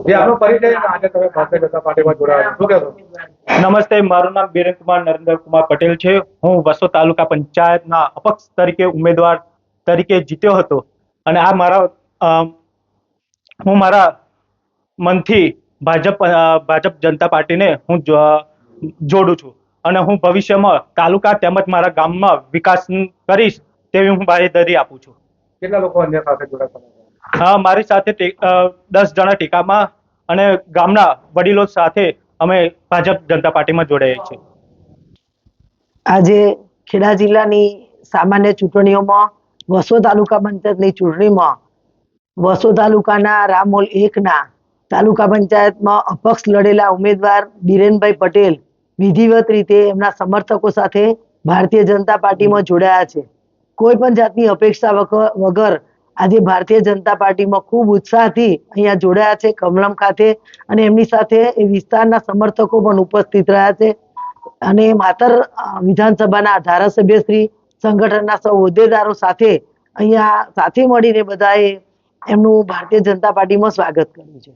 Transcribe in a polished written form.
જે આપનો પરિચય આજે તમે ભારતીય જનતા પાર્ટીમાં જોડાયા છો, શું કહેશો? નમસ્તે, મારું નામ બીરેનકુમાર નરેન્દ્રકુમાર પટેલ છે. હું વસો તાલુકા પંચાયતના અપક્ષ તરીકે ઉમેદવાર તરીકે જીત્યો હતો અને આ હું મારા મનથી ભાજપ જનતા પાર્ટીને હું જોડું છું અને હું ભવિષ્યમાં તાલુકા તેમજ મારા ગામમાં વિકાસ કરીશ તેવી હું બાંહેધરી આપું છું. કેટલા લોકો અન્ય સાથે જોડાયા? મારી સાથે 10 જણા ટેકામાં અને ગામના વડીલો સાથે અમે ભાજપ જનતા પાર્ટીમાં જોડાયા છીએ. આજે ખેડા જિલ્લાની સામાન્ય ચૂંટણીઓમાં વસો તાલુકા પંચાયતની ચૂંટણીમાં વસો તાલુકાના રામોલ 1ના તાલુકા પંચાયતમાં અપક્ષ લડેલા ઉમેદવાર બીરેનભાઈ પટેલ વિધિવત રીતે એમના સમર્થકો સાથે ભારતીય જનતા પાર્ટીમાં જોડાયા છે. કોઈ પણ જાતની અપેક્ષા વગર આજે ભારતીય જનતા પાર્ટીમાં ખૂબ ઉત્સાહથી અહીંયા જોડાયા છે કમલમ ખાતે, અને એમની સાથે એ વિસ્તારના સમર્થકો પણ ઉપસ્થિત રહ્યા છે અને માતર વિધાનસભાના ધારાસભ્ય શ્રી, સંગઠનના સૌ હોદ્દેદારો સાથે અહીંયા સાથે મળીને બધાએ એમનું ભારતીય જનતા પાર્ટીમાં સ્વાગત કર્યું છે.